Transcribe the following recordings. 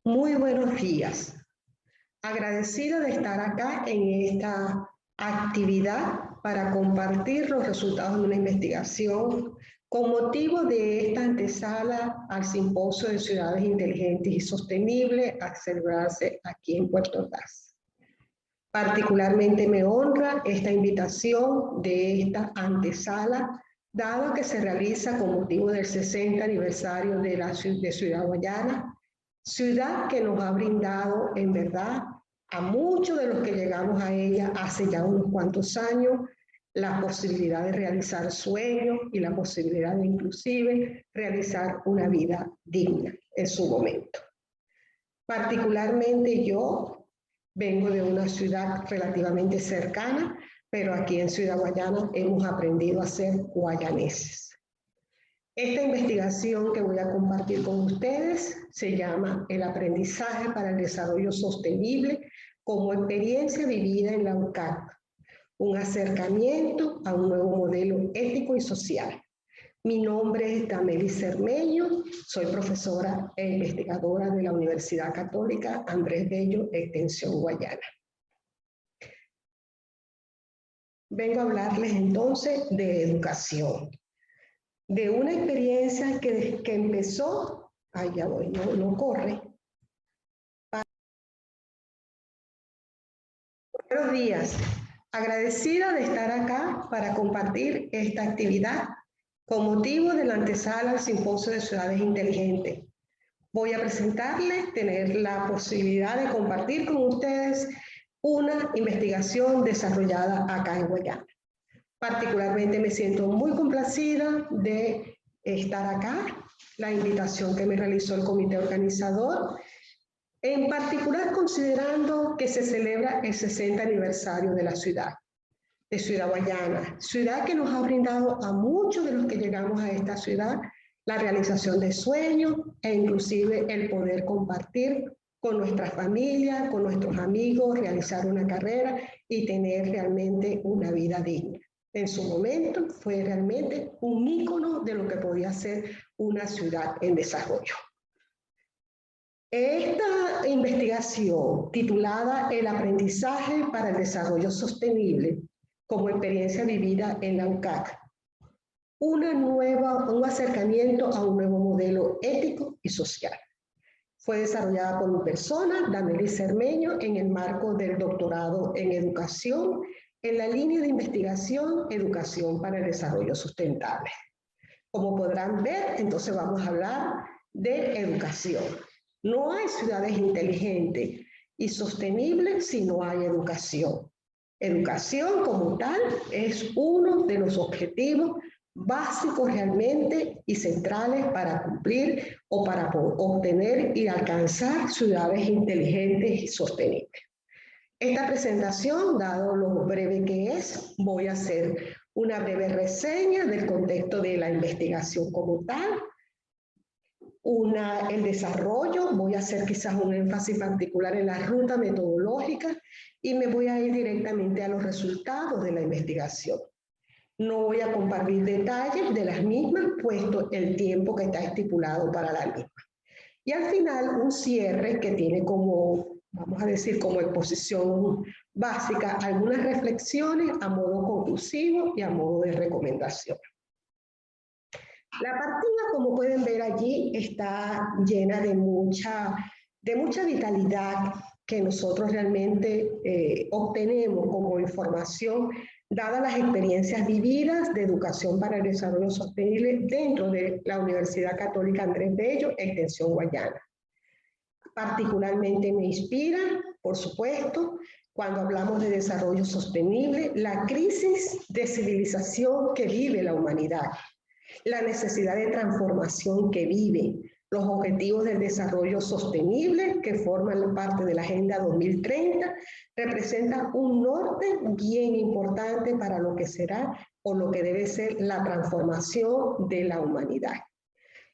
Muy buenos días. Agradecida de estar acá en esta actividad para compartir los resultados de una investigación con motivo de esta antesala al Simposio de Ciudades Inteligentes y Sostenibles a celebrarse aquí en Puerto Ordaz. Particularmente me honra esta invitación de esta antesala, dado que se realiza con motivo del 60 aniversario de Ciudad Guayana, ciudad que nos ha brindado en verdad a muchos de los que llegamos a ella hace ya unos cuantos años la posibilidad de realizar sueños y la posibilidad de inclusive realizar una vida digna en su momento. Particularmente yo vengo de una ciudad relativamente cercana, pero aquí en Ciudad Guayana hemos aprendido a ser guayaneses. Esta investigación que voy a compartir con ustedes se llama El aprendizaje para el desarrollo sostenible como experiencia vivida en la UCAP, un acercamiento a un nuevo modelo ético y social. Mi nombre es Damelis Cermeño, soy profesora e investigadora de la Universidad Católica Andrés Bello, Extensión Guayana. Vengo a hablarles entonces de educación, de una experiencia que empezó, ya voy, no corre. Buenos días, agradecida de estar acá para compartir esta actividad con motivo de la antesala al Simposio de Ciudades Inteligentes. Voy a presentarles, tener la posibilidad de compartir con ustedes una investigación desarrollada acá en Guayana. Particularmente me siento muy complacida de estar acá, la invitación que me realizó el comité organizador, en particular considerando que se celebra el 60 aniversario de la ciudad, de Ciudad Guayana, ciudad que nos ha brindado a muchos de los que llegamos a esta ciudad la realización de sueños e inclusive el poder compartir con nuestra familia, con nuestros amigos, realizar una carrera y tener realmente una vida digna. En su momento fue realmente un ícono de lo que podía ser una ciudad en desarrollo. Esta investigación titulada El aprendizaje para el desarrollo sostenible como experiencia vivida en la UCAC, un acercamiento a un nuevo modelo ético y social. Fue desarrollada por mi persona, Damelis Cermeño, en el marco del doctorado en educación, en la línea de investigación Educación para el Desarrollo Sustentable. Como podrán ver, entonces vamos a hablar de educación. No hay ciudades inteligentes y sostenibles si no hay educación. Educación como tal es uno de los objetivos básicos realmente y centrales para cumplir o para obtener y alcanzar ciudades inteligentes y sostenibles. Esta presentación, dado lo breve que es, voy a hacer una breve reseña del contexto de la investigación como tal, el desarrollo, voy a hacer quizás un énfasis particular en la ruta metodológica y me voy a ir directamente a los resultados de la investigación. No voy a compartir detalles de las mismas, puesto el tiempo que está estipulado para la misma. Y al final un cierre que tiene como, vamos a decir, como exposición básica, algunas reflexiones a modo conclusivo y a modo de recomendación. La partida, como pueden ver allí, está llena de mucha vitalidad que nosotros realmente obtenemos como información, dadas las experiencias vividas de educación para el desarrollo sostenible dentro de la Universidad Católica Andrés Bello, Extensión Guayana. Particularmente me inspira, por supuesto, cuando hablamos de desarrollo sostenible, la crisis de civilización que vive la humanidad, la necesidad de transformación que vive, los objetivos del desarrollo sostenible que forman parte de la Agenda 2030, representan un norte bien importante para lo que será o lo que debe ser la transformación de la humanidad.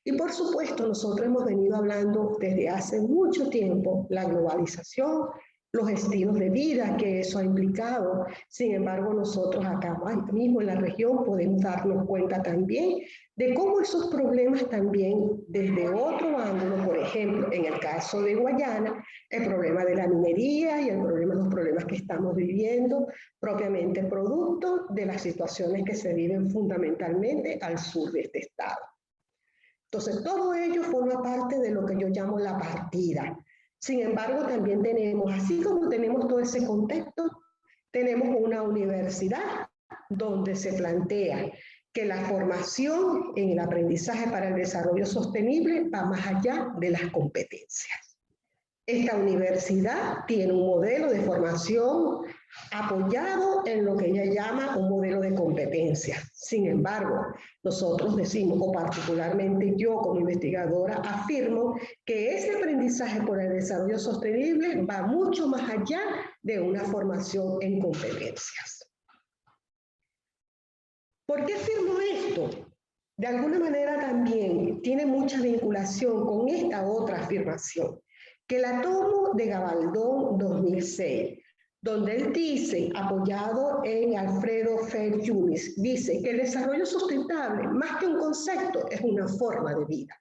Y por supuesto, nosotros hemos venido hablando desde hace mucho tiempo la globalización los estilos de vida que eso ha implicado. Sin embargo, nosotros acá mismo en la región podemos darnos cuenta también de cómo esos problemas también desde otro ángulo, por ejemplo, en el caso de Guayana, el problema de la minería y los problemas que estamos viviendo, propiamente producto de las situaciones que se viven fundamentalmente al sur de este estado. Entonces, todo ello forma parte de lo que yo llamo la partida. Sin embargo, también tenemos, así como tenemos todo ese contexto, tenemos una universidad donde se plantea que la formación en el aprendizaje para el desarrollo sostenible va más allá de las competencias. Esta universidad tiene un modelo de formación apoyado en lo que ella llama un modelo de competencia. Sin embargo, nosotros decimos, o particularmente yo como investigadora, afirmo que ese aprendizaje por el desarrollo sostenible va mucho más allá de una formación en competencias. ¿Por qué afirmo esto? De alguna manera también tiene mucha vinculación con esta otra afirmación, que la tomo de Gabaldón 2006, donde él dice, apoyado en Alfredo Fer-Yunis, dice que el desarrollo sustentable, más que un concepto, es una forma de vida.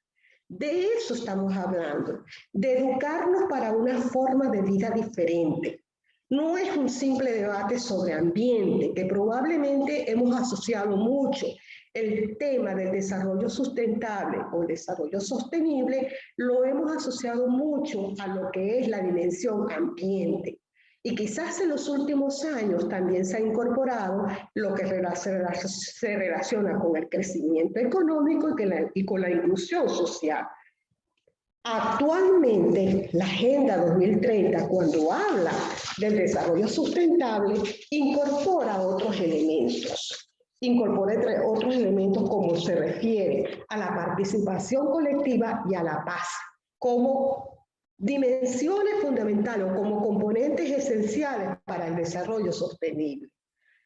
De eso estamos hablando, de educarnos para una forma de vida diferente. No es un simple debate sobre ambiente, que probablemente hemos asociado mucho el tema del desarrollo sustentable o el desarrollo sostenible, lo hemos asociado mucho a lo que es la dimensión ambiente. Y quizás en los últimos años también se ha incorporado lo que se relaciona con el crecimiento económico y con la inclusión social. Actualmente, la Agenda 2030, cuando habla del desarrollo sustentable, incorpora otros elementos. Incorpora entre otros elementos como se refiere a la participación colectiva y a la paz, como dimensiones fundamentales o como componentes esenciales para el desarrollo sostenible.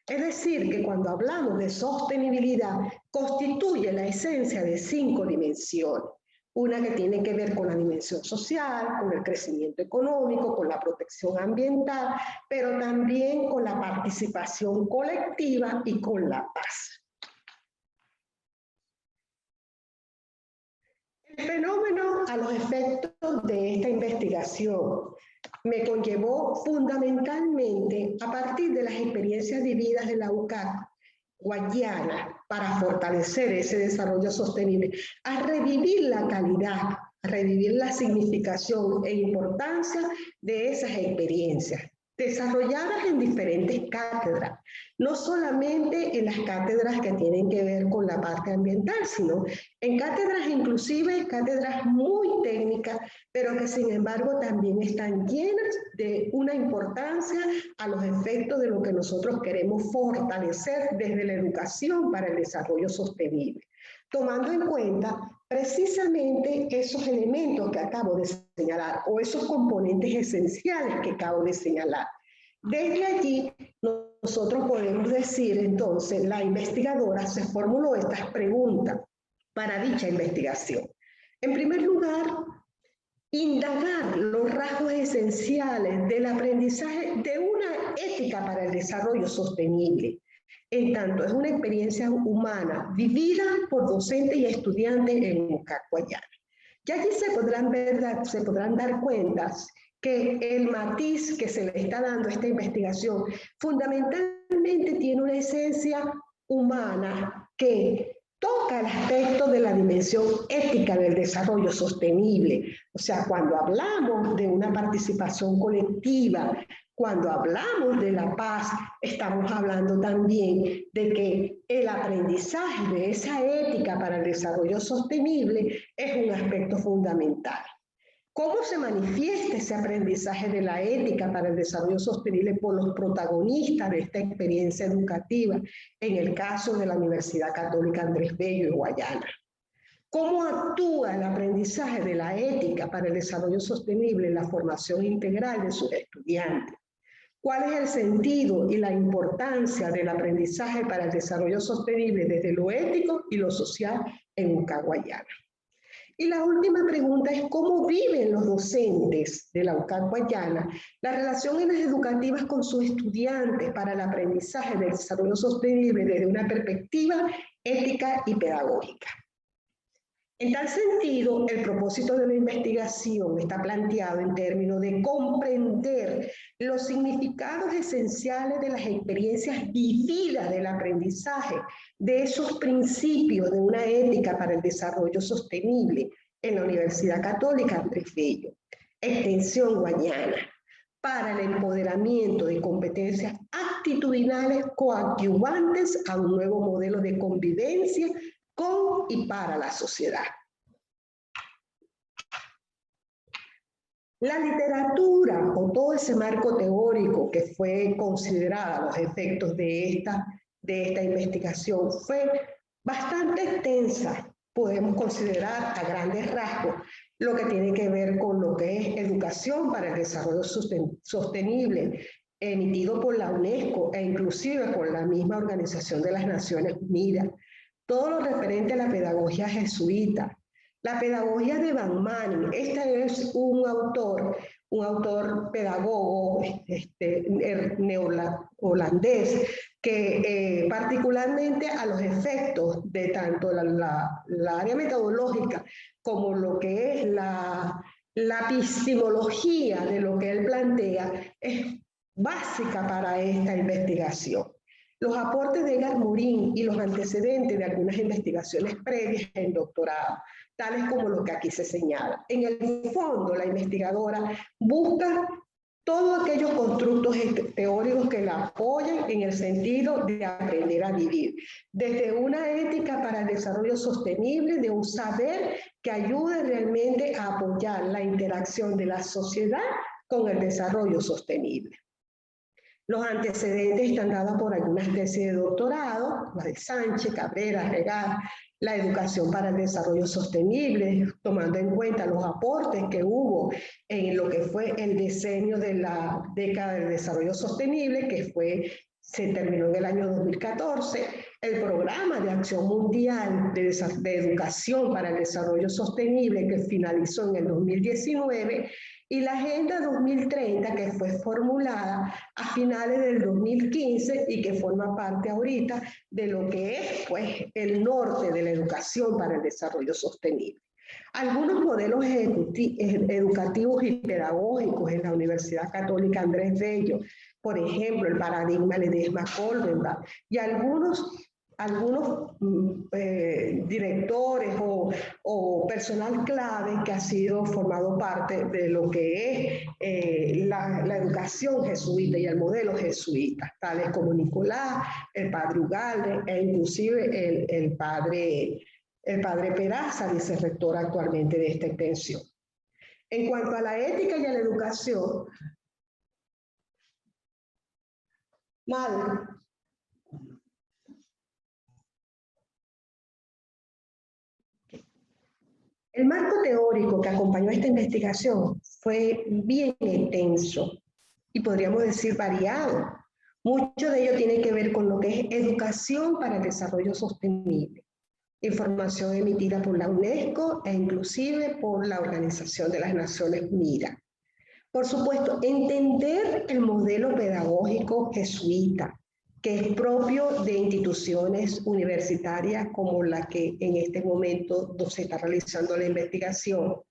Es decir, que cuando hablamos de sostenibilidad, constituye la esencia de 5 dimensiones. Una que tiene que ver con la dimensión social, con el crecimiento económico, con la protección ambiental, pero también con la participación colectiva y con la paz. El fenómeno a los efectos de esta investigación me conllevó fundamentalmente a partir de las experiencias vividas de la UCAC Guayana para fortalecer ese desarrollo sostenible, a revivir la calidad, a revivir la significación e importancia de esas experiencias, desarrolladas en diferentes cátedras, no solamente en las cátedras que tienen que ver con la parte ambiental, sino en cátedras inclusive, cátedras muy técnicas, pero que sin embargo también están llenas de una importancia a los efectos de lo que nosotros queremos fortalecer desde la educación para el desarrollo sostenible, tomando en cuenta precisamente esos elementos que acabo de señalar o esos componentes esenciales que acabo de señalar. Desde allí, nosotros podemos decir, entonces, la investigadora se formuló estas preguntas para dicha investigación. En primer lugar, indagar los rasgos esenciales del aprendizaje de una ética para el desarrollo sostenible. En tanto, es una experiencia humana vivida por docentes y estudiantes en UCAC Guayana. Y allí se podrán dar cuenta que el matiz que se le está dando a esta investigación fundamentalmente tiene una esencia humana que toca el aspecto de la dimensión ética del desarrollo sostenible. O sea, cuando hablamos de una participación colectiva, cuando hablamos de la paz, estamos hablando también de que el aprendizaje de esa ética para el desarrollo sostenible es un aspecto fundamental. ¿Cómo se manifiesta ese aprendizaje de la ética para el desarrollo sostenible por los protagonistas de esta experiencia educativa en el caso de la Universidad Católica Andrés Bello de Guayana? ¿Cómo actúa el aprendizaje de la ética para el desarrollo sostenible en la formación integral de sus estudiantes? ¿Cuál es el sentido y la importancia del aprendizaje para el desarrollo sostenible desde lo ético y lo social en UCAC Guayana? Y la última pregunta es cómo viven los docentes de la UCAP Guayana las relaciones educativas con sus estudiantes para el aprendizaje del desarrollo sostenible desde una perspectiva ética y pedagógica. En tal sentido, el propósito de la investigación está planteado en términos de comprender los significados esenciales de las experiencias vividas del aprendizaje, de esos principios de una ética para el desarrollo sostenible en la Universidad Católica Andrés Bello, Extensión Guayana, para el empoderamiento de competencias actitudinales coadyuvantes a un nuevo modelo de convivencia con y para la sociedad. La literatura o todo ese marco teórico que fue considerada los efectos de esta investigación fue bastante extensa. Podemos considerar a grandes rasgos lo que tiene que ver con lo que es educación para el desarrollo sostenible, emitido por la UNESCO e inclusive por la misma Organización de las Naciones Unidas. Todo lo referente a la pedagogía jesuita, la pedagogía de Van Manen. Este es un autor pedagogo neoholandés que particularmente a los efectos de tanto la área metodológica como lo que es la epistemología de lo que él plantea es básica para esta investigación. Los aportes de Edgar Morin y los antecedentes de algunas investigaciones previas en doctorado, tales como lo que aquí se señala. En el fondo, la investigadora busca todos aquellos constructos teóricos que la apoyen en el sentido de aprender a vivir, desde una ética para el desarrollo sostenible, de un saber que ayude realmente a apoyar la interacción de la sociedad con el desarrollo sostenible. Los antecedentes están dados por algunas tesis de doctorado, la de Sánchez, Cabrera, Regal, la educación para el desarrollo sostenible, tomando en cuenta los aportes que hubo en lo que fue el diseño de la década del desarrollo sostenible, que se terminó en el año 2014, el programa de acción mundial de educación para el desarrollo sostenible que finalizó en el 2019, y la Agenda 2030 que fue formulada a finales del 2015 y que forma parte ahorita de lo que es pues, el norte de la educación para el desarrollo sostenible. Algunos modelos educativos y pedagógicos en la Universidad Católica Andrés Bello, por ejemplo, el paradigma Ledesma-Kolbenbach, y algunos directores o personal clave que ha sido formado parte de lo que es la educación jesuita y el modelo jesuita, tales como Nicolás, el padre Ugalde e inclusive el padre Peraza, vicerrector actualmente de esta extensión. En cuanto a la ética y a la educación, el marco teórico que acompañó a esta investigación fue bien extenso y podríamos decir variado. Mucho de ello tiene que ver con lo que es educación para el desarrollo sostenible, información emitida por la UNESCO e inclusive por la Organización de las Naciones Unidas. Por supuesto, entender el modelo pedagógico jesuita, que es propio de instituciones universitarias como la que en este momento se está realizando la investigación.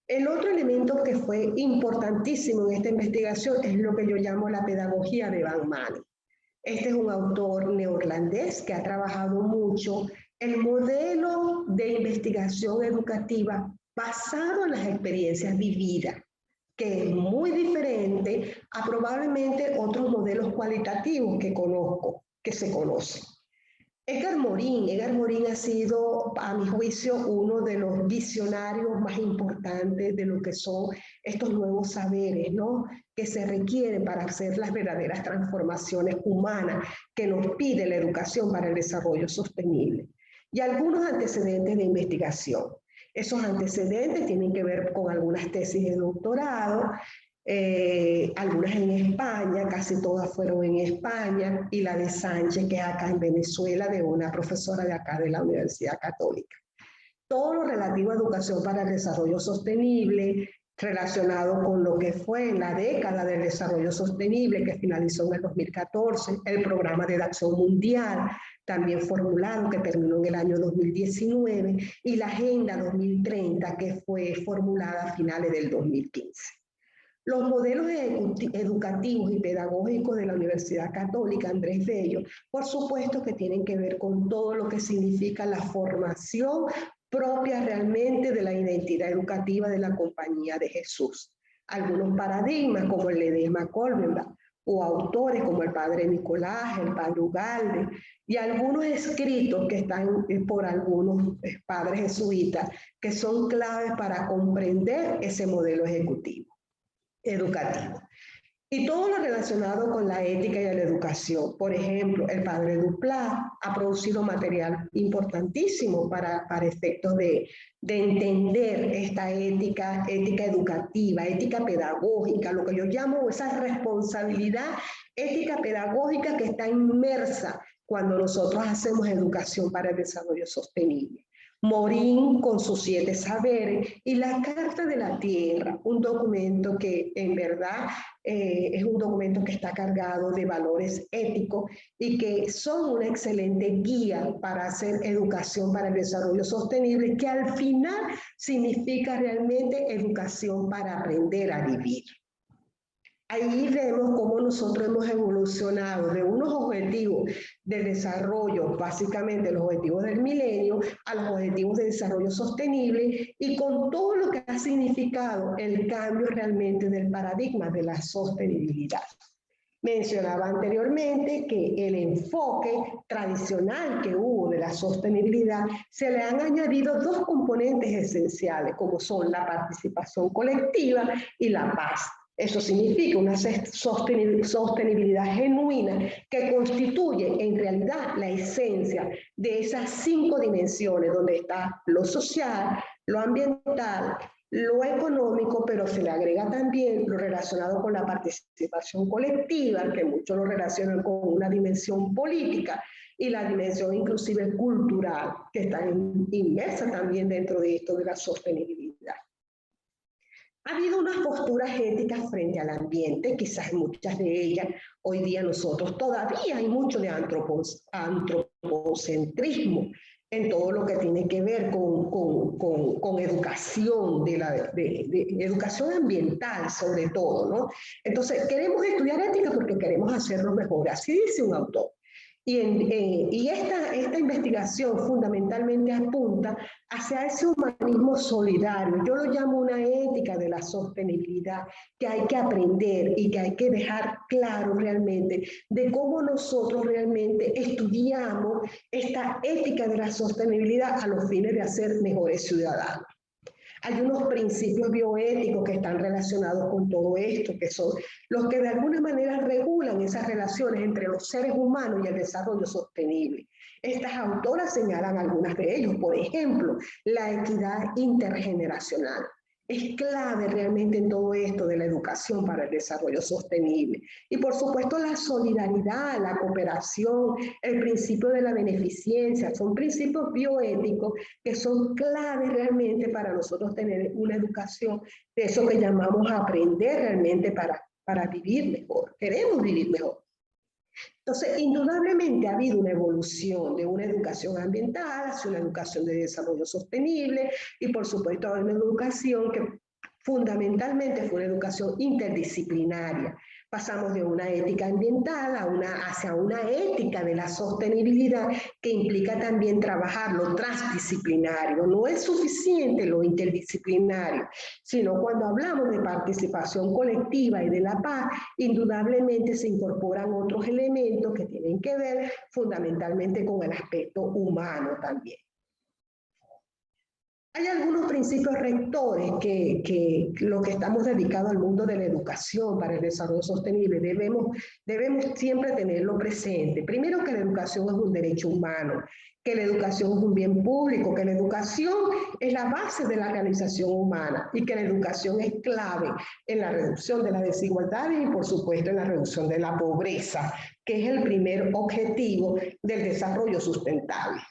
El otro elemento que fue importantísimo en esta investigación es lo que yo llamo la pedagogía de Van Manen. Este es un autor neerlandés que ha trabajado mucho el modelo de investigación educativa basado en las experiencias vividas, que es muy diferente a probablemente otros modelos cualitativos que se conocen. Edgar Morin ha sido, a mi juicio, uno de los visionarios más importantes de lo que son estos nuevos saberes, ¿no?, que se requieren para hacer las verdaderas transformaciones humanas que nos pide la educación para el desarrollo sostenible. Y algunos antecedentes de investigación. Esos antecedentes tienen que ver con algunas tesis de doctorado, algunas en España, casi todas fueron en España, y la de Sánchez, que es acá en Venezuela, de una profesora de acá de la Universidad Católica. todo lo relativo a educación para el desarrollo sostenible, relacionado con lo que fue la década del desarrollo sostenible que finalizó en el 2014, el programa de acción mundial, también formulado, que terminó en el año 2019, y la Agenda 2030, que fue formulada a finales del 2015. Los modelos educativos y pedagógicos de la Universidad Católica Andrés Bello, por supuesto que tienen que ver con todo lo que significa la formación propia realmente de la identidad educativa de la Compañía de Jesús. Algunos paradigmas como el Ledesma Colbenbach, o autores como el padre Nicolás, el padre Ugalde, y algunos escritos que están por algunos padres jesuitas, que son claves para comprender ese modelo educativo. Y todo lo relacionado con la ética y la educación. Por ejemplo, el padre Duplat ha producido material importantísimo para efectos de entender esta ética educativa, ética pedagógica, lo que yo llamo esa responsabilidad ética pedagógica que está inmersa cuando nosotros hacemos educación para el desarrollo sostenible. Morín con sus 7 saberes y la Carta de la Tierra, un documento que en verdad es un documento que está cargado de valores éticos y que son una excelente guía para hacer educación para el desarrollo sostenible, que al final significa realmente educación para aprender a vivir. Ahí vemos cómo nosotros hemos evolucionado de unos objetivos de desarrollo, básicamente los objetivos del milenio, a los objetivos de desarrollo sostenible y con todo lo que ha significado el cambio realmente del paradigma de la sostenibilidad. Mencionaba anteriormente que el enfoque tradicional que hubo de la sostenibilidad se le han añadido 2 componentes esenciales, como son la participación colectiva y la paz. Eso significa una sostenibilidad genuina que constituye en realidad la esencia de esas 5 dimensiones donde está lo social, lo ambiental, lo económico, pero se le agrega también lo relacionado con la participación colectiva, que muchos lo relacionan con una dimensión política, y la dimensión inclusive cultural, que está inmersa también dentro de esto de la sostenibilidad. Ha habido unas posturas éticas frente al ambiente, quizás muchas de ellas hoy día nosotros todavía hay mucho de antropocentrismo en todo lo que tiene que ver con educación, de educación ambiental sobre todo, ¿no? Entonces, queremos estudiar ética porque queremos hacerlo mejor, así dice un autor. Y esta investigación fundamentalmente apunta hacia ese humanismo solidario. Yo lo llamo una ética de la sostenibilidad que hay que aprender y que hay que dejar claro realmente de cómo nosotros realmente estudiamos esta ética de la sostenibilidad a los fines de hacer mejores ciudadanos. Hay unos principios bioéticos que están relacionados con todo esto, que son los que de alguna manera regulan esas relaciones entre los seres humanos y el desarrollo sostenible. Estas autoras señalan algunas de ellos, por ejemplo, la equidad intergeneracional. Es clave realmente en todo esto de la educación para el desarrollo sostenible. Y por supuesto la solidaridad, la cooperación, el principio de la beneficencia, son principios bioéticos que son claves realmente para nosotros tener una educación de eso que llamamos aprender realmente para vivir mejor. Queremos vivir mejor. Entonces, indudablemente ha habido una evolución de una educación ambiental hacia una educación de desarrollo sostenible y por supuesto una educación que fundamentalmente fue una educación interdisciplinaria. Pasamos de una ética ambiental hacia una ética de la sostenibilidad que implica también trabajar lo transdisciplinario. No es suficiente lo interdisciplinario, sino cuando hablamos de participación colectiva y de la paz, indudablemente se incorporan otros elementos que tienen que ver fundamentalmente con el aspecto humano también. Hay algunos principios rectores que lo que estamos dedicados al mundo de la educación para el desarrollo sostenible debemos siempre tenerlo presente. Primero, que la educación es un derecho humano, que la educación es un bien público, que la educación es la base de la realización humana y que la educación es clave en la reducción de las desigualdades y por supuesto en la reducción de la pobreza, que es el primer objetivo del desarrollo sustentable.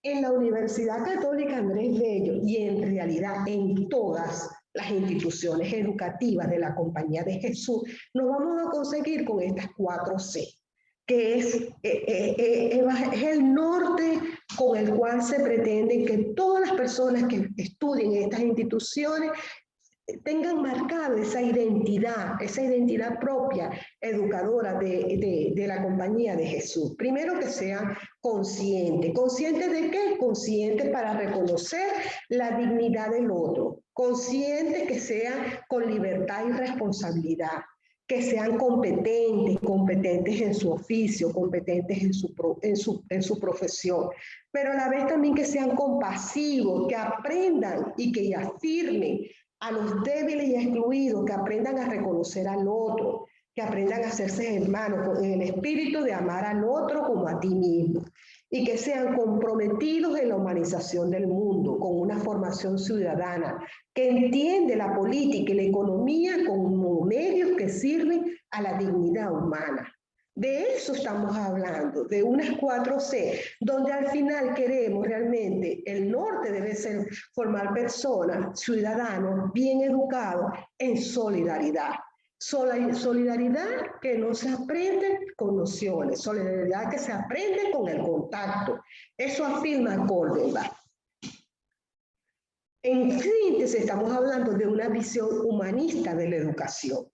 En la Universidad Católica Andrés Bello y en realidad en todas las instituciones educativas de la Compañía de Jesús, nos vamos a conseguir con estas 4C, que es el norte con el cual se pretende que todas las personas que estudien en estas instituciones tengan marcada esa identidad propia educadora de la Compañía de Jesús. Primero, que sean conscientes. ¿Conscientes de qué? Conscientes para reconocer la dignidad del otro. Conscientes que sean con libertad y responsabilidad. Que sean competentes en su oficio, competentes en su profesión, pero a la vez también que sean compasivos, que aprendan y que afirmen a los débiles y excluidos, que aprendan a reconocer al otro, que aprendan a hacerse hermanos con el espíritu de amar al otro como a ti mismo, y que sean comprometidos en la humanización del mundo, con una formación ciudadana, que entiende la política y la economía como medios que sirven a la dignidad humana. De eso estamos hablando, de unas 4C, donde al final queremos realmente, el norte debe ser formar personas, ciudadanos bien educados en solidaridad. Solidaridad que no se aprende con nociones, solidaridad que se aprende con el contacto. Eso afirma Cordenbach. En síntesis, estamos hablando de una visión humanista de la educación,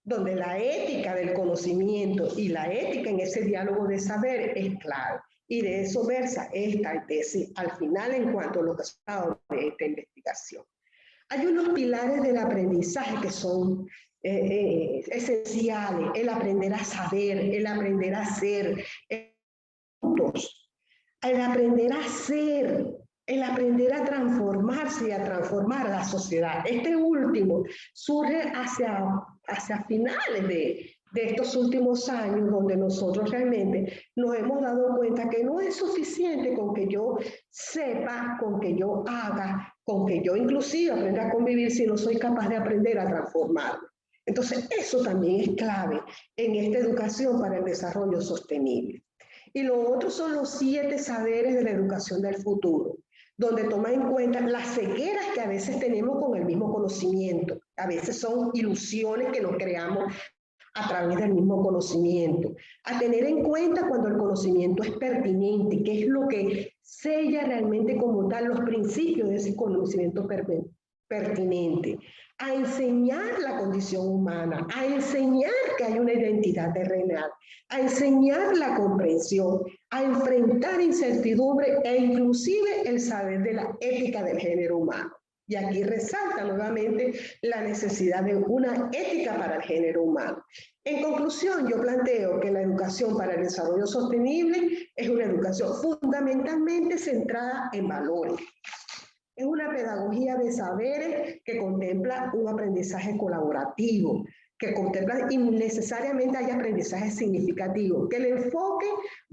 donde la ética del conocimiento y la ética en ese diálogo de saber es clave. Y de eso versa esta tesis al final en cuanto a los resultados de esta investigación. Hay unos pilares del aprendizaje que son esenciales: el aprender a saber, el aprender a ser, el aprender a ser, el aprender a transformarse y a transformar a la sociedad. Este último surge hacia finales de estos últimos años, donde nosotros realmente nos hemos dado cuenta que no es suficiente con que yo sepa, con que yo haga, con que yo inclusive aprenda a convivir, si no soy capaz de aprender a transformarme. Entonces, eso también es clave en esta educación para el desarrollo sostenible. Y lo otro son los 7 saberes de la educación del futuro, donde toma en cuenta las cegueras que a veces tenemos con el mismo conocimiento. A veces son ilusiones que nos creamos a través del mismo conocimiento. A tener en cuenta cuando el conocimiento es pertinente, que es lo que sella realmente como tal los principios de ese conocimiento pertinente. A enseñar la condición humana, a enseñar que hay una identidad terrenal, a enseñar la comprensión, a enfrentar incertidumbre e inclusive el saber de la ética del género humano. Y aquí resalta nuevamente la necesidad de una ética para el género humano. En conclusión, yo planteo que la educación para el desarrollo sostenible es una educación fundamentalmente centrada en valores. Es una pedagogía de saberes que contempla un aprendizaje colaborativo, que contempla y necesariamente hay aprendizaje significativo, que el enfoque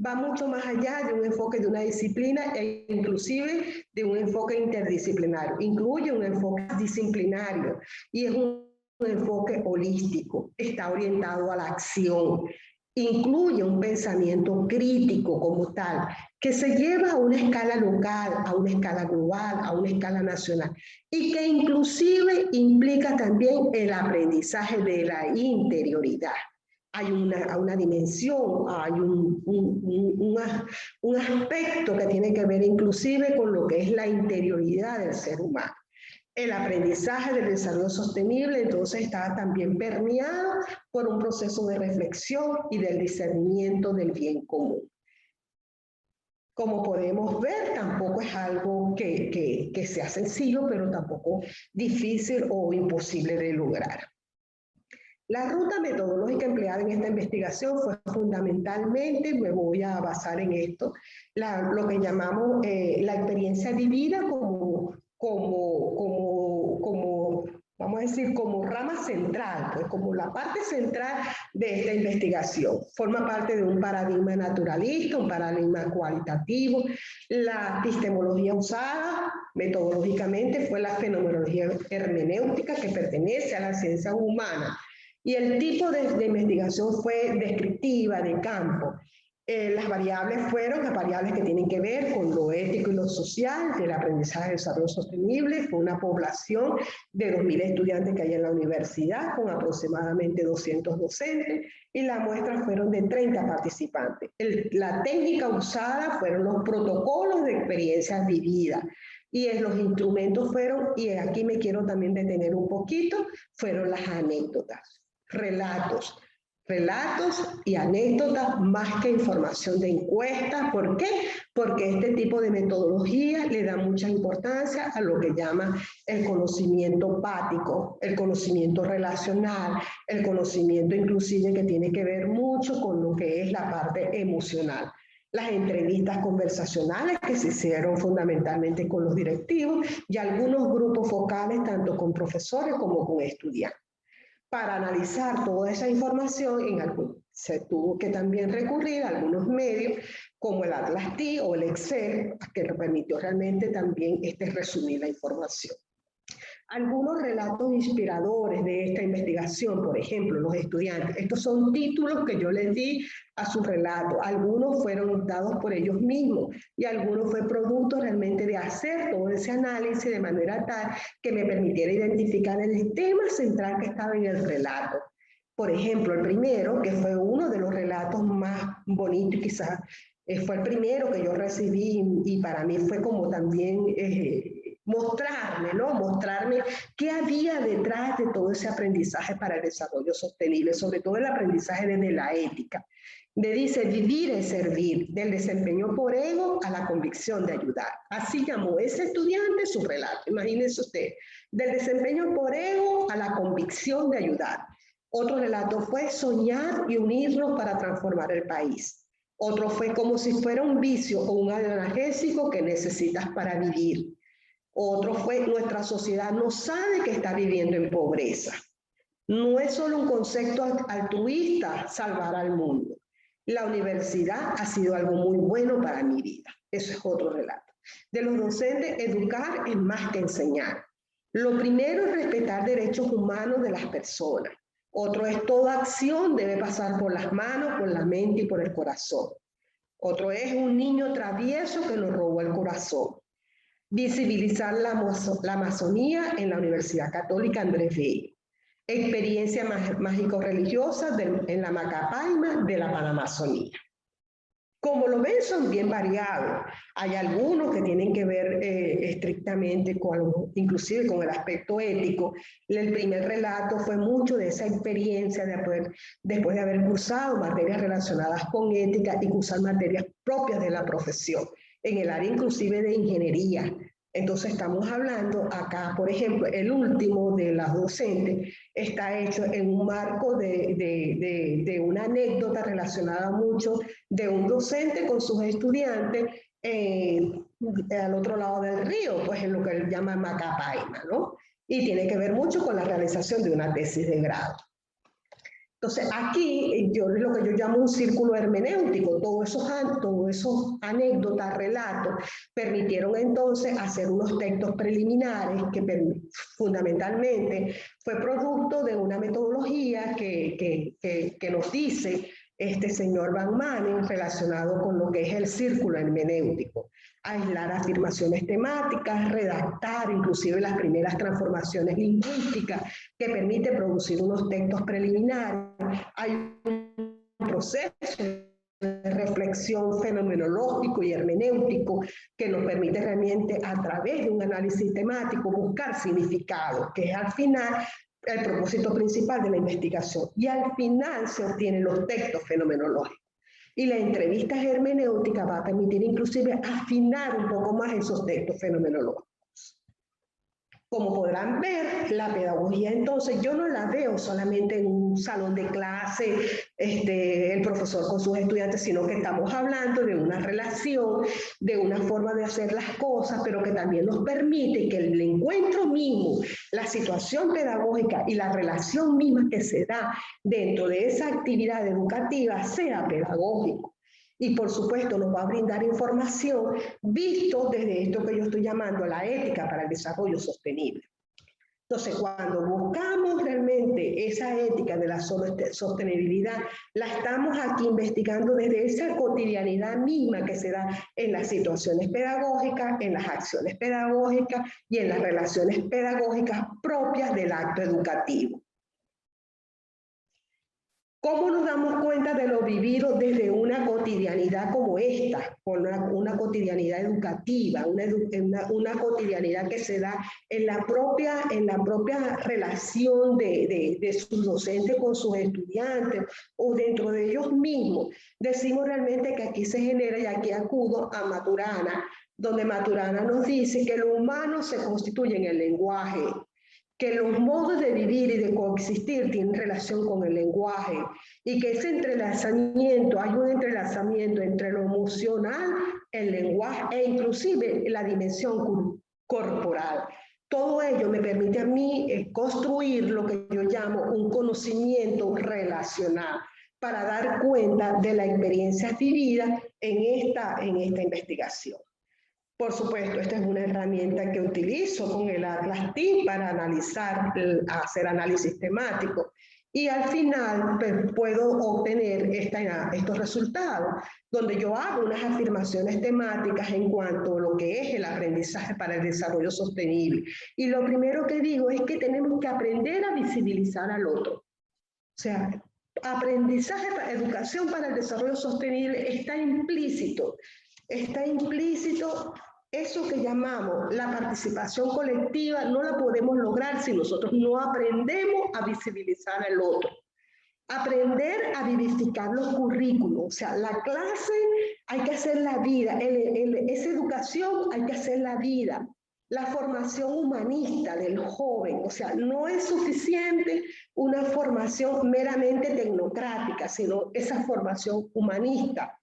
va mucho más allá de un enfoque de una disciplina e inclusive de un enfoque interdisciplinario. Incluye un enfoque disciplinario y es un enfoque holístico, está orientado a la acción. Incluye un pensamiento crítico como tal, que se lleva a una escala local, a una escala global, a una escala nacional, y que inclusive implica también el aprendizaje de la interioridad. Hay una dimensión, hay un aspecto que tiene que ver inclusive con lo que es la interioridad del ser humano. El aprendizaje del desarrollo sostenible entonces está también permeado por un proceso de reflexión y del discernimiento del bien común. Como podemos ver, tampoco es algo que sea sencillo, pero tampoco difícil o imposible de lograr. La ruta metodológica empleada en esta investigación fue fundamentalmente, me voy a basar en esto, lo que llamamos la experiencia vivida vamos a decir, como rama central, pues como la parte central de esta investigación. Forma parte de un paradigma naturalista, un paradigma cualitativo. La epistemología usada metodológicamente fue la fenomenología hermenéutica, que pertenece a las ciencias humanas. Y el tipo de investigación fue descriptiva, de campo. Las variables fueron las variables que tienen que ver con lo ético y lo social del aprendizaje de desarrollo sostenible. Fue una población de 2.000 estudiantes que hay en la universidad, con aproximadamente 200 docentes, y las muestras fueron de 30 participantes. La técnica usada fueron los protocolos de experiencias vividas, y los instrumentos fueron, y aquí me quiero también detener un poquito, fueron las anécdotas, relatos y anécdotas más que información de encuestas. ¿Por qué? Porque este tipo de metodología le da mucha importancia a lo que llama el conocimiento pático, el conocimiento relacional, el conocimiento inclusive que tiene que ver mucho con lo que es la parte emocional. Las entrevistas conversacionales que se hicieron fundamentalmente con los directivos y algunos grupos focales tanto con profesores como con estudiantes. Para analizar toda esa información, se tuvo que también recurrir a algunos medios como el Atlas TI o el Excel, que permitió realmente también resumir la información. Algunos relatos inspiradores de esta investigación, por ejemplo, los estudiantes, estos son títulos que yo les di a su relato. Algunos fueron dados por ellos mismos y algunos fue producto realmente de hacer todo ese análisis de manera tal que me permitiera identificar el tema central que estaba en el relato. Por ejemplo, el primero, que fue uno de los relatos más bonitos y quizás fue el primero que yo recibí y para mí fue como también mostrarme, ¿no? Mostrarme qué había detrás de todo ese aprendizaje para el desarrollo sostenible, sobre todo el aprendizaje desde la ética. Dice vivir es servir, del desempeño por ego a la convicción de ayudar. Así llamó ese estudiante su relato. Imagínense usted, del desempeño por ego a la convicción de ayudar. Otro relato fue soñar y unirnos para transformar el país. Otro fue como si fuera un vicio o un analgésico que necesitas para vivir. Otro fue nuestra sociedad no sabe que está viviendo en pobreza. No es solo un concepto altruista salvar al mundo. La universidad ha sido algo muy bueno para mi vida. Eso es otro relato. De los docentes, educar es más que enseñar. Lo primero es respetar derechos humanos de las personas. Otro es toda acción debe pasar por las manos, por la mente y por el corazón. Otro es un niño travieso que nos robó el corazón. Visibilizar la Amazonía en la Universidad Católica Andrés Bello. Experiencia mágico-religiosa en la Macapaima de la Panamazonía. Como lo ven, son bien variados. Hay algunos que tienen que ver estrictamente inclusive con el aspecto ético. El primer relato fue mucho de esa experiencia después de haber cursado materias relacionadas con ética y cursar materias propias de la profesión, en el área inclusive de ingeniería. Entonces estamos hablando acá, por ejemplo, el último de las docentes está hecho en un marco de una anécdota relacionada mucho de un docente con sus estudiantes al otro lado del río, pues en lo que él llama Macapaima, ¿no? Y tiene que ver mucho con la realización de una tesis de grado. Entonces, aquí lo que yo llamo un círculo hermenéutico, todos esos anécdotas, relatos, permitieron entonces hacer unos textos preliminares que fundamentalmente fue producto de una metodología que nos dice este señor Van Manen relacionado con lo que es el círculo hermenéutico. Aislar afirmaciones temáticas, redactar inclusive las primeras transformaciones lingüísticas que permite producir unos textos preliminares. Hay un proceso de reflexión fenomenológico y hermenéutico que nos permite realmente a través de un análisis temático buscar significado, que es al final el propósito principal de la investigación. Y al final se obtienen los textos fenomenológicos. Y la entrevista hermenéutica va a permitir inclusive afinar un poco más esos textos fenomenológicos. Como podrán ver, la pedagogía entonces yo no la veo solamente en un salón de clase, el profesor con sus estudiantes, sino que estamos hablando de una relación, de una forma de hacer las cosas, pero que también nos permite que el encuentro mismo, la situación pedagógica y la relación misma que se da dentro de esa actividad educativa sea pedagógico. Y por supuesto nos va a brindar información visto desde esto que yo estoy llamando la ética para el desarrollo sostenible. Entonces, cuando buscamos realmente esa ética de la sostenibilidad, la estamos aquí investigando desde esa cotidianidad misma que se da en las situaciones pedagógicas, en las acciones pedagógicas y en las relaciones pedagógicas propias del acto educativo. ¿Cómo nos damos cuenta de lo vivido desde una cotidianidad como esta? Una cotidianidad educativa, una cotidianidad que se da en la propia relación de sus docentes con sus estudiantes o dentro de ellos mismos. Decimos realmente que aquí se genera, y aquí acudo a Maturana, donde Maturana nos dice que lo humano se constituye en el lenguaje, que los modos de vivir y de coexistir tienen relación con el lenguaje y que ese entrelazamiento, hay un entrelazamiento entre lo emocional, el lenguaje e inclusive la dimensión corporal. Todo ello me permite a mí construir lo que yo llamo un conocimiento relacional para dar cuenta de las experiencias vividas en esta investigación. Por supuesto, esta es una herramienta que utilizo con el Atlas TIC para hacer análisis temático. Y al final pues, puedo obtener estos resultados, donde yo hago unas afirmaciones temáticas en cuanto a lo que es el aprendizaje para el desarrollo sostenible. Y lo primero que digo es que tenemos que aprender a visibilizar al otro. O sea, aprendizaje, educación para el desarrollo sostenible está implícito eso que llamamos la participación colectiva, no la podemos lograr si nosotros no aprendemos a visibilizar al otro. Aprender a vivificar los currículos, o sea, la clase hay que hacer la vida, esa educación hay que hacer la vida. La formación humanista del joven, o sea, no es suficiente una formación meramente tecnocrática, sino esa formación humanista.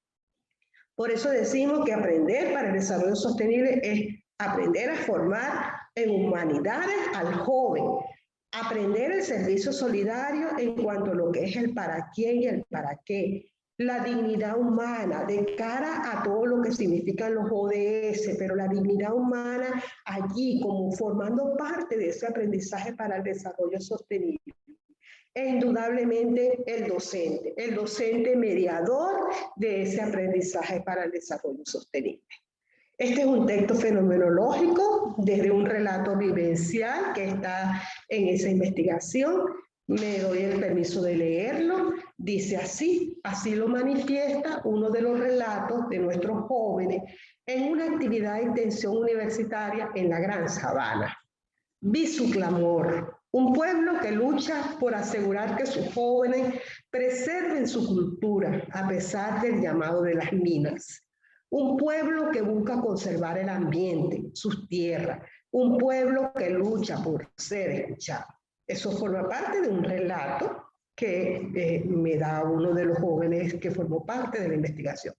Por eso decimos que aprender para el desarrollo sostenible es aprender a formar en humanidades al joven, aprender el servicio solidario en cuanto a lo que es el para quién y el para qué, la dignidad humana de cara a todo lo que significan los ODS, pero la dignidad humana allí como formando parte de ese aprendizaje para el desarrollo sostenible. E indudablemente el docente mediador de ese aprendizaje para el desarrollo sostenible. Este es un texto fenomenológico desde un relato vivencial que está en esa investigación. Me doy el permiso de leerlo. Dice así lo manifiesta uno de los relatos de nuestros jóvenes en una actividad de extensión universitaria en la Gran Sabana. Vi su clamor, un pueblo que lucha por asegurar que sus jóvenes preserven su cultura a pesar del llamado de las minas. Un pueblo que busca conservar el ambiente, sus tierras. Un pueblo que lucha por ser escuchado. Eso forma parte de un relato que me da uno de los jóvenes que formó parte de la investigación.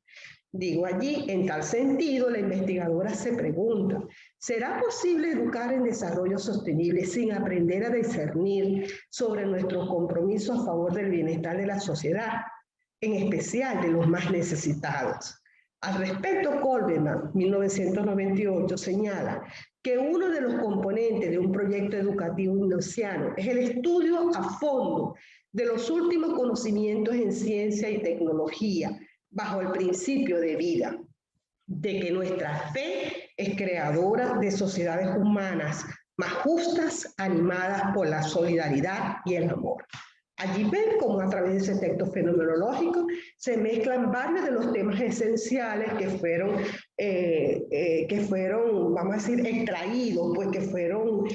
Digo allí, en tal sentido, la investigadora se pregunta, ¿será posible educar en desarrollo sostenible sin aprender a discernir sobre nuestro compromiso a favor del bienestar de la sociedad, en especial de los más necesitados? Al respecto, Kolbeman, 1998, señala que uno de los componentes de un proyecto educativo ignaciano es el estudio a fondo de los últimos conocimientos en ciencia y tecnología, bajo el principio de vida, de que nuestra fe es creadora de sociedades humanas más justas, animadas por la solidaridad y el amor. Allí ven cómo a través de ese texto fenomenológico se mezclan varios de los temas esenciales que fueron, vamos a decir, extraídos, pues que fueron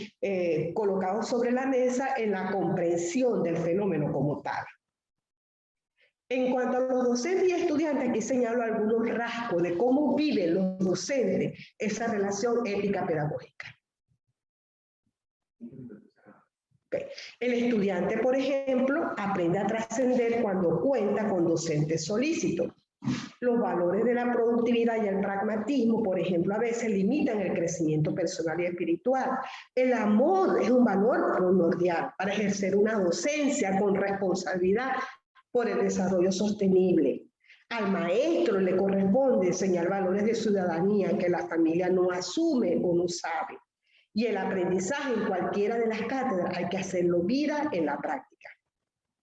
colocados sobre la mesa en la comprensión del fenómeno como tal. En cuanto a los docentes y estudiantes, aquí señalo algunos rasgos de cómo viven los docentes esa relación ética-pedagógica. Okay. El estudiante, por ejemplo, aprende a trascender cuando cuenta con docentes solícitos. Los valores de la productividad y el pragmatismo, por ejemplo, a veces limitan el crecimiento personal y espiritual. El amor es un valor primordial para ejercer una docencia con responsabilidad por el desarrollo sostenible. Al maestro le corresponde enseñar valores de ciudadanía que la familia no asume o no sabe. Y el aprendizaje en cualquiera de las cátedras hay que hacerlo vida en la práctica.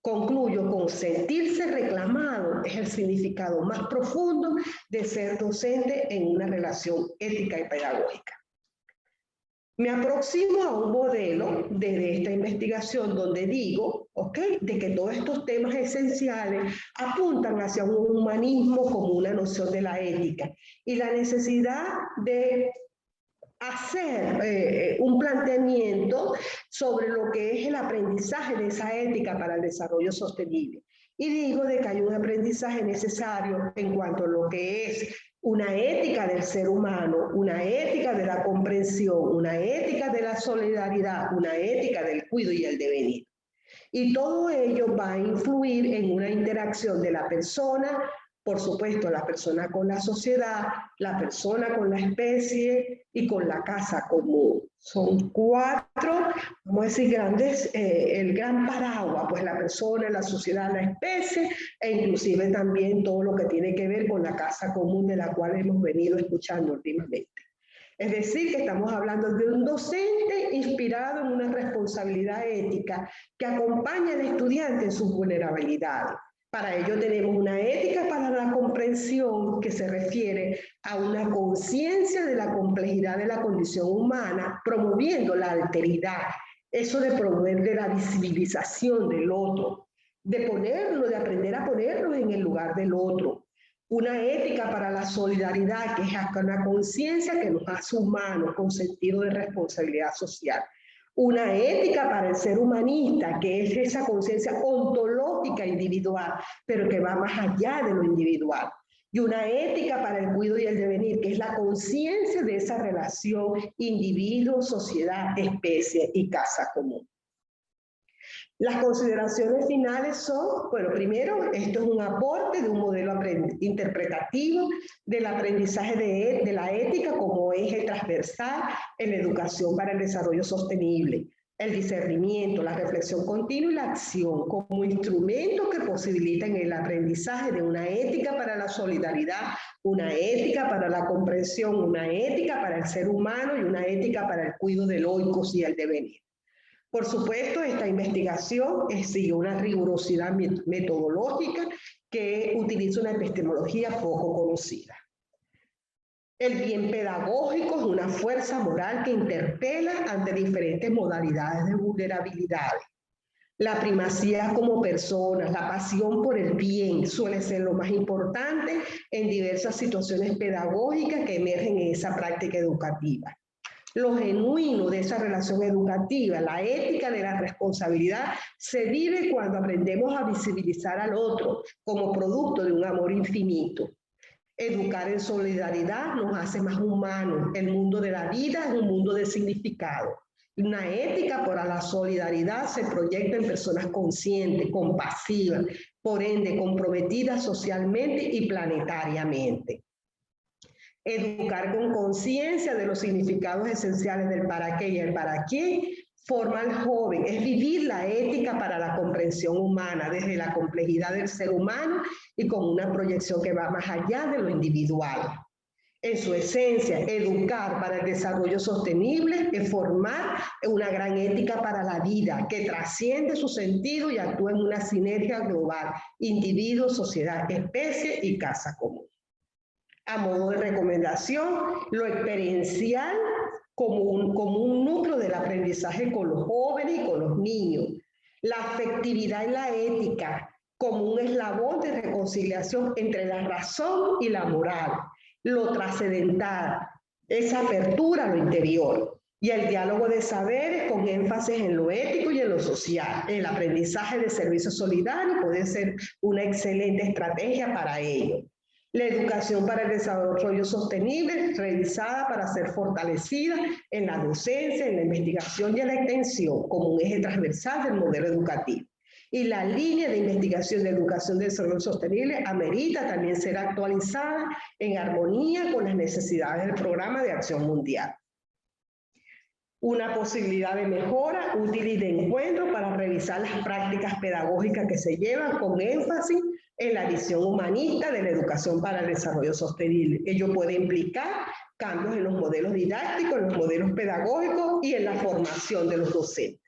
Concluyo con sentirse reclamado es el significado más profundo de ser docente en una relación ética y pedagógica. Me aproximo a un modelo desde esta investigación donde digo, de que todos estos temas esenciales apuntan hacia un humanismo como una noción de la ética y la necesidad de hacer un planteamiento sobre lo que es el aprendizaje de esa ética para el desarrollo sostenible. Y digo de que hay un aprendizaje necesario en cuanto a lo que es una ética del ser humano, una ética de la comprensión, una ética de la solidaridad, una ética del cuidado y el devenir. Y todo ello va a influir en una interacción de la persona, por supuesto, la persona con la sociedad, la persona con la especie y con la casa común. Son cuatro, vamos a decir, grandes, el gran paraguas, pues la persona, la sociedad, la especie, e inclusive también todo lo que tiene que ver con la casa común de la cual hemos venido escuchando últimamente. Es decir, que estamos hablando de un docente inspirado en una responsabilidad ética que acompaña al estudiante en sus vulnerabilidades. Para ello tenemos una ética para la comprensión que se refiere a una conciencia de la complejidad de la condición humana, promoviendo la alteridad, eso de promover de la visibilización del otro, de aprender a ponerlo en el lugar del otro. Una ética para la solidaridad, que es una conciencia que nos hace humanos con sentido de responsabilidad social. Una ética para el ser humanista, que es esa conciencia ontológica individual, pero que va más allá de lo individual. Y una ética para el cuidado y el devenir, que es la conciencia de esa relación individuo, sociedad, especie y casa común. Las consideraciones finales son, bueno, primero, esto es un aporte de un modelo interpretativo del aprendizaje de la ética como eje transversal en la educación para el desarrollo sostenible, el discernimiento, la reflexión continua y la acción como instrumentos que posibilitan el aprendizaje de una ética para la solidaridad, una ética para la comprensión, una ética para el ser humano y una ética para el cuidado del oikos y el devenir. Por supuesto, esta investigación sigue una rigurosidad metodológica que utiliza una epistemología poco conocida. El bien pedagógico es una fuerza moral que interpela ante diferentes modalidades de vulnerabilidades. La primacía como personas, la pasión por el bien suele ser lo más importante en diversas situaciones pedagógicas que emergen en esa práctica educativa. Lo genuino de esa relación educativa, la ética de la responsabilidad, se vive cuando aprendemos a visibilizar al otro como producto de un amor infinito. Educar en solidaridad nos hace más humanos. El mundo de la vida es un mundo de significado. Una ética para la solidaridad se proyecta en personas conscientes, compasivas, por ende comprometidas socialmente y planetariamente. Educar con conciencia de los significados esenciales del para qué y el para quién forma al joven, es vivir la ética para la comprensión humana desde la complejidad del ser humano y con una proyección que va más allá de lo individual. En su esencia, educar para el desarrollo sostenible es formar una gran ética para la vida que trasciende su sentido y actúa en una sinergia global, individuo, sociedad, especie y casa común. A modo de recomendación, lo experiencial como un núcleo del aprendizaje con los jóvenes y con los niños. La afectividad y la ética como un eslabón de reconciliación entre la razón y la moral. Lo trascendental, esa apertura a lo interior. Y el diálogo de saberes con énfasis en lo ético y en lo social. El aprendizaje de servicio solidario puede ser una excelente estrategia para ello. La educación para el desarrollo sostenible, revisada para ser fortalecida en la docencia, en la investigación y en la extensión, como un eje transversal del modelo educativo. Y la línea de investigación de educación de desarrollo sostenible amerita también ser actualizada en armonía con las necesidades del Programa de Acción Mundial. Una posibilidad de mejora útil y de encuentro para revisar las prácticas pedagógicas que se llevan con énfasis en la visión humanista de la educación para el desarrollo sostenible. Ello puede implicar cambios en los modelos didácticos, en los modelos pedagógicos y en la formación de los docentes.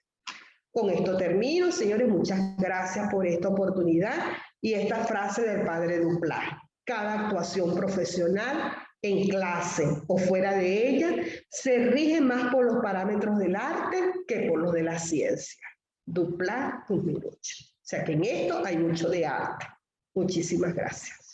Con esto termino, señores, muchas gracias por esta oportunidad y esta frase del padre Dupláz. Cada actuación profesional en clase o fuera de ella se rige más por los parámetros del arte que por los de la ciencia. Dupláz 2008. O sea que en esto hay mucho de arte. Muchísimas gracias.